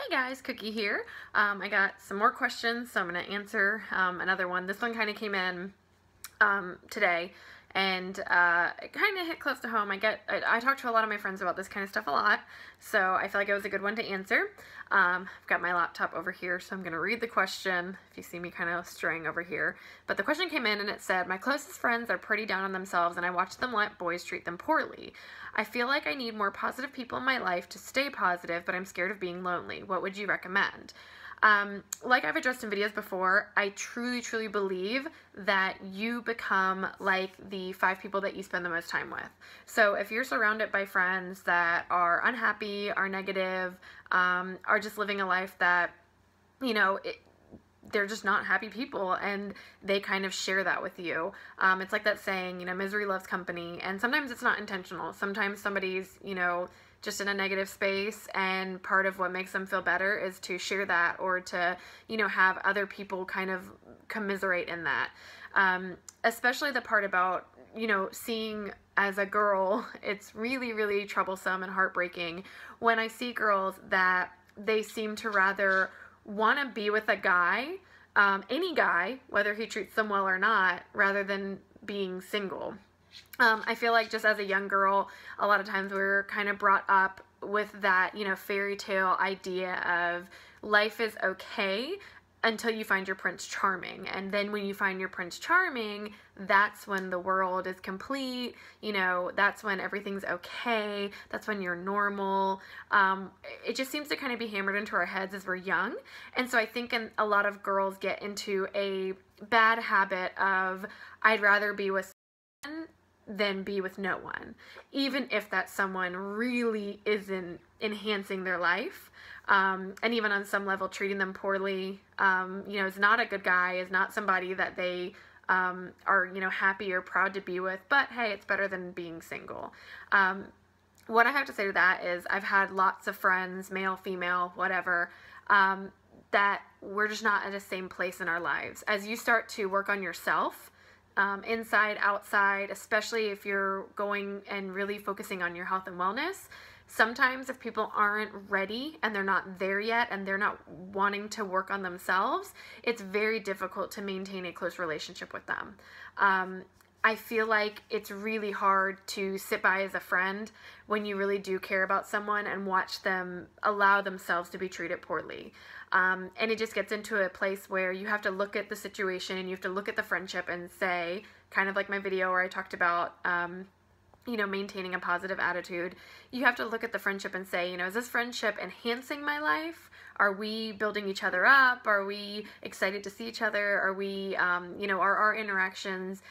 Hey guys, Cookie here. I got some more questions, so I'm going to answer another one. This one kind of came in today, and it kind of hit close to home. I talk to a lot of my friends about this kind of stuff a lot, so I feel like it was a good one to answer. I've got my laptop over here, so I'm going to read the question, if you see me kind of straying over here. But the question came in and it said, my closest friends are pretty down on themselves and I watch them let boys treat them poorly. I feel like I need more positive people in my life to stay positive, but I'm scared of being lonely. What would you recommend? Like I've addressed in videos before, I truly believe that you become like the 5 people that you spend the most time with. So if you're surrounded by friends that are unhappy, are negative, are just living a life that, you know, they're just not happy people, and they kind of share that with you. It's like that saying, you know, misery loves company, and sometimes it's not intentional. Sometimes somebody's, you know, just in a negative space, and part of what makes them feel better is to share that, or to, you know, have other people kind of commiserate in that. Especially the part about, you know, seeing as a girl, it's really troublesome and heartbreaking when I see girls that they seem to rather want to be with a guy, any guy, whether he treats them well or not, rather than being single. I feel like just as a young girl, a lot of times we're kind of brought up with that, you know, fairy tale idea of life is okay until you find your Prince Charming. And then when you find your Prince Charming, that's when the world is complete, you know, that's when everything's okay, that's when you're normal. It just seems to kind of be hammered into our heads as we're young. And so I think a lot of girls get into a bad habit of, I'd rather be with someone than be with no one, even if that someone really isn't enhancing their life. And even on some level treating them poorly, you know, is not a good guy, is not somebody that they are, you know, happy or proud to be with, but hey, it's better than being single. What I have to say to that is I've had lots of friends, male, female, whatever, that we're just not at the same place in our lives. As you start to work on yourself, inside, outside, especially if you're going and really focusing on your health and wellness, sometimes if people aren't ready and they're not there yet and they're not wanting to work on themselves, it's very difficult to maintain a close relationship with them. I feel like it's really hard to sit by as a friend when you really do care about someone and watch them allow themselves to be treated poorly. And it just gets into a place where you have to look at the situation and you have to look at the friendship and say, kind of like my video where I talked about, you know, maintaining a positive attitude. You have to look at the friendship and say, you know, is this friendship enhancing my life? Are we building each other up? Are we excited to see each other? Are we, you know, are our interactions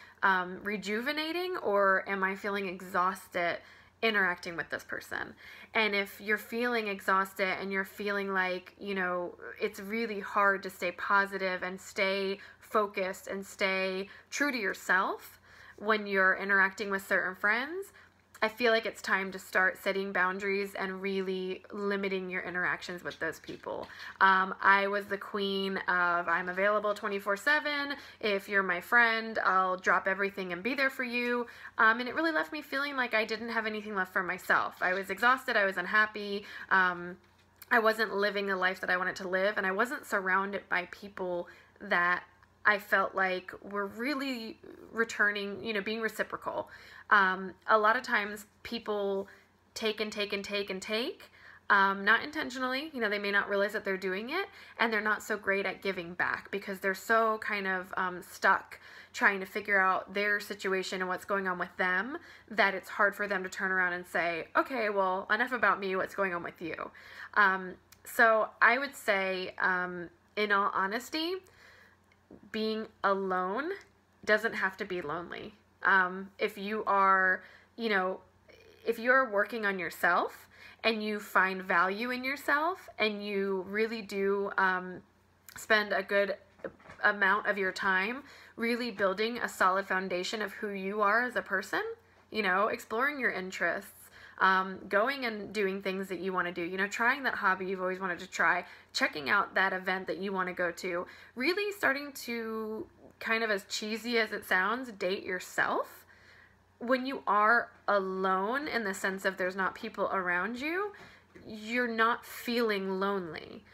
rejuvenating, or am I feeling exhausted interacting with this person? And if you're feeling exhausted and you're feeling like, you know, it's really hard to stay positive and stay focused and stay true to yourself when you're interacting with certain friends, I feel like it's time to start setting boundaries and really limiting your interactions with those people. I was the queen of, I'm available 24/7. If you're my friend, I'll drop everything and be there for you. And it really left me feeling like I didn't have anything left for myself. I was exhausted. I was unhappy. I wasn't living the life that I wanted to live, and I wasn't surrounded by people that I felt like were really returning, you know, being reciprocal. A lot of times people take and take and take and take, not intentionally, you know, they may not realize that they're doing it, and they're not so great at giving back because they're so kind of stuck trying to figure out their situation and what's going on with them that it's hard for them to turn around and say, okay, well, enough about me, what's going on with you? So I would say, in all honesty, being alone doesn't have to be lonely. If you are, you know, if you're working on yourself and you find value in yourself and you really do spend a good amount of your time really building a solid foundation of who you are as a person, you know, exploring your interests, going and doing things that you want to do, you know, trying that hobby you've always wanted to try, checking out that event that you want to go to, really starting to, kind of as cheesy as it sounds, date yourself. When you are alone, in the sense of there's not people around you, you're not feeling lonely.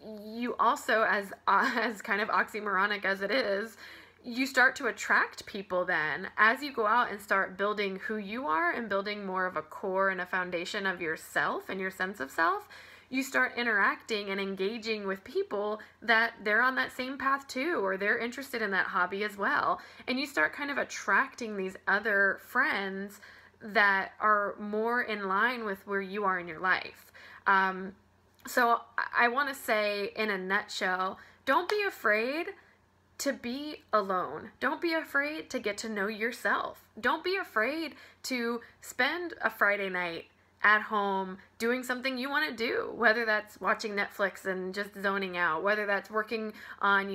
You also, as kind of oxymoronic as it is, you start to attract people then as you go out and start building who you are and building more of a core and a foundation of yourself and your sense of self. You start interacting and engaging with people that they're on that same path too, or they're interested in that hobby as well. And you start kind of attracting these other friends that are more in line with where you are in your life. So I want to say in a nutshell, don't be afraid to be alone. Don't be afraid to get to know yourself. Don't be afraid to spend a Friday night at home doing something you want to do, whether that's watching Netflix and just zoning out, whether that's working on,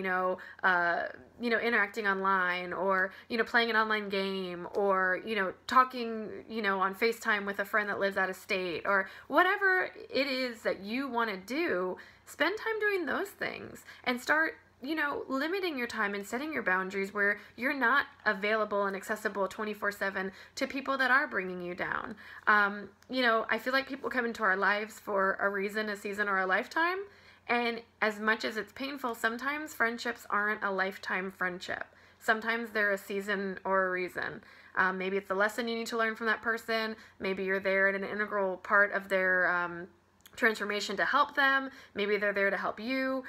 interacting online, or, playing an online game, or, talking, on FaceTime with a friend that lives out of state, or whatever it is that you want to do. Spend time doing those things and start limiting your time and setting your boundaries where you're not available and accessible 24/7 to people that are bringing you down. I feel like people come into our lives for a reason, a season, or a lifetime. And as much as it's painful, sometimes friendships aren't a lifetime friendship. Sometimes they're a season or a reason. Maybe it's a lesson you need to learn from that person. Maybe you're there at an integral part of their transformation to help them. Maybe they're there to help you.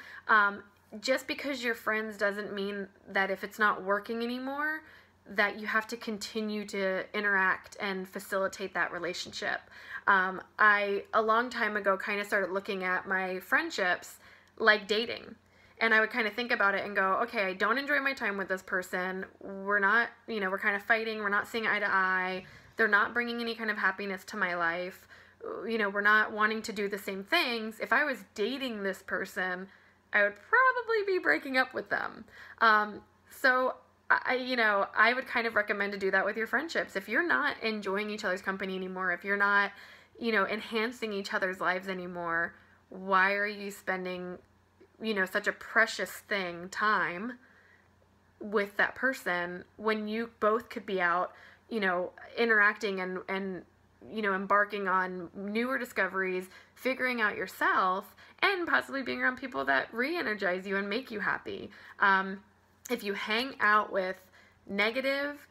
Just because you're friends doesn't mean that if it's not working anymore, that you have to continue to interact and facilitate that relationship. I, a long time ago, kind of started looking at my friendships like dating. And I would kind of think about it and go, okay, I don't enjoy my time with this person. We're not, we're kind of fighting. We're not seeing eye to eye. They're not bringing any kind of happiness to my life. We're not wanting to do the same things. If I was dating this person, I would probably be breaking up with them. So I would kind of recommend to do that with your friendships. If you're not enjoying each other's company anymore, if you're not, enhancing each other's lives anymore, why are you spending, such a precious time with that person when you both could be out, interacting and embarking on newer discoveries, figuring out yourself, and possibly being around people that re-energize you and make you happy. If you hang out with negative,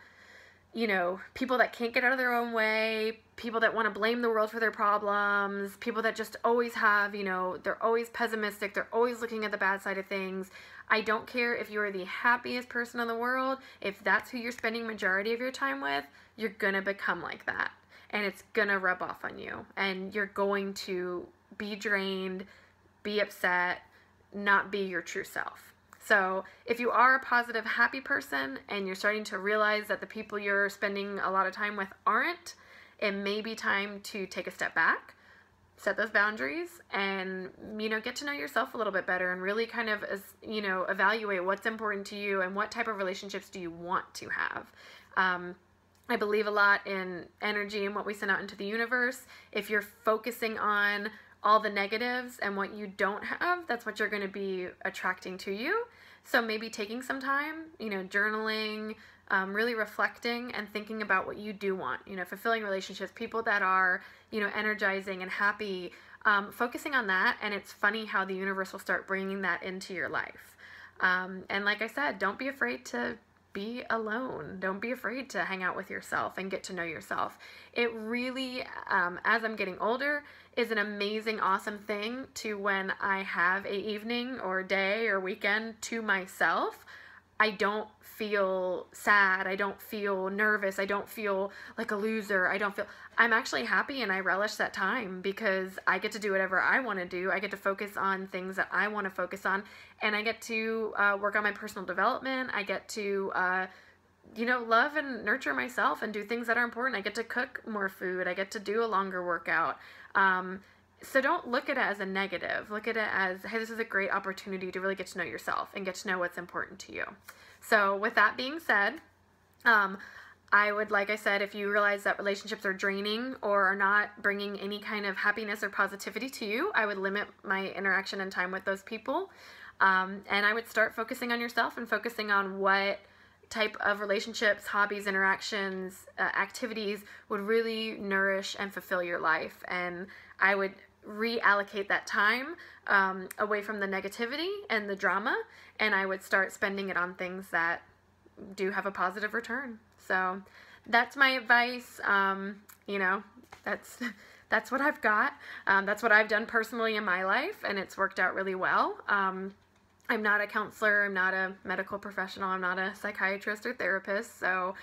people that can't get out of their own way, people that want to blame the world for their problems, people that just always have, they're always pessimistic, they're always looking at the bad side of things. I don't care if you're the happiest person in the world, if that's who you're spending majority of your time with, you're gonna become like that. And it's gonna rub off on you. And you're going to be drained, be upset, not be your true self. So if you are a positive, happy person and you're starting to realize that the people you're spending a lot of time with aren't, it may be time to take a step back, set those boundaries, and, get to know yourself a little bit better and really kind of, evaluate what's important to you and what type of relationships do you want to have. I believe a lot in energy and what we send out into the universe. If you're focusing on all the negatives and what you don't have, that's what you're going to be attracting to you. So maybe taking some time, journaling, really reflecting and thinking about what you do want, fulfilling relationships, people that are, energizing and happy, focusing on that. And it's funny how the universe will start bringing that into your life. And like I said, don't be afraid to be alone. Don't be afraid to hang out with yourself and get to know yourself. It really, as I'm getting older, is an amazing, awesome thing to when I have a evening or day or weekend to myself. I don't feel sad. I don't feel nervous. I don't feel like a loser. I'm actually happy and I relish that time because I get to do whatever I want to do. I get to focus on things that I want to focus on, and I get to work on my personal development. I get to, love and nurture myself and do things that are important. I get to cook more food. I get to do a longer workout. So don't look at it as a negative. Look at it as, hey, this is a great opportunity to really get to know yourself and get to know what's important to you. So with that being said, I would, like I said, if you realize that relationships are draining or are not bringing any kind of happiness or positivity to you, I would limit my interaction and time with those people. And I would start focusing on yourself and focusing on what type of relationships, hobbies, interactions, activities would really nourish and fulfill your life. And I would reallocate that time away from the negativity and the drama, and I would start spending it on things that do have a positive return. So that's my advice. You know, that's what I've got. That's what I've done personally in my life, and it's worked out really well. I'm not a counselor, I'm not a medical professional, I'm not a psychiatrist or therapist, so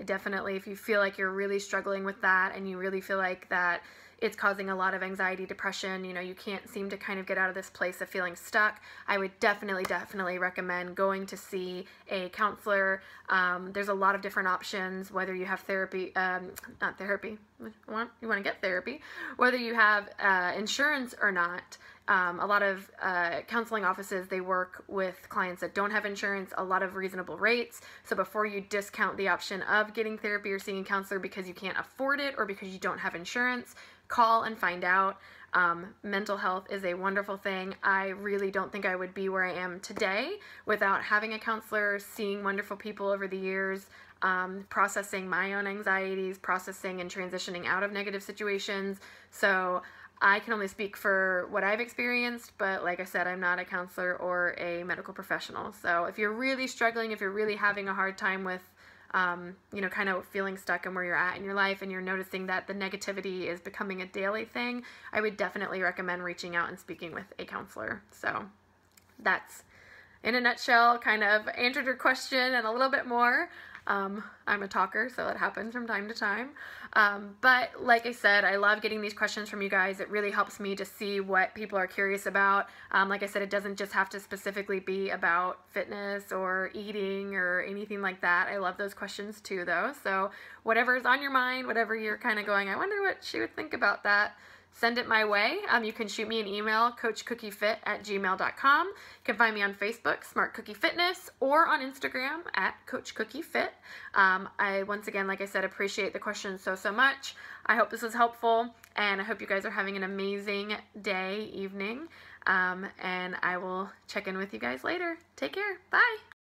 definitely if you feel like you're really struggling with that and you really feel like that it's causing a lot of anxiety, depression, you know, you can't seem to kind of get out of this place of feeling stuck, I would definitely recommend going to see a counselor. There's a lot of different options, whether you have therapy, not therapy, you want to get therapy, whether you have insurance or not. A lot of counseling offices, they work with clients that don't have insurance, a lot of reasonable rates. So before you discount the option of getting therapy or seeing a counselor because you can't afford it or because you don't have insurance, call and find out. Mental health is a wonderful thing. I really don't think I would be where I am today without having a counselor, seeing wonderful people over the years, processing my own anxieties, processing and transitioning out of negative situations. So I can only speak for what I've experienced, but like I said, I'm not a counselor or a medical professional. So if you're really struggling, if you're really having a hard time with, you know, kind of feeling stuck in where you're at in your life and you're noticing that the negativity is becoming a daily thing, I would definitely recommend reaching out and speaking with a counselor. So that's, in a nutshell, kind of answered your question and a little bit more. I'm a talker, so it happens from time to time. But like I said, I love getting these questions from you guys. It really helps me to see what people are curious about. Like I said, it doesn't just have to specifically be about fitness or eating or anything like that. I love those questions too, though. So whatever's on your mind, whatever you're kind of going, I wonder what she would think about that, send it my way. You can shoot me an email, coachcookiefit@gmail.com. You can find me on Facebook, Smart Cookie Fitness, or on Instagram @CoachCookieFit. I, once again, like I said, appreciate the questions so much. I hope this was helpful, and I hope you guys are having an amazing day, evening, and I will check in with you guys later. Take care. Bye.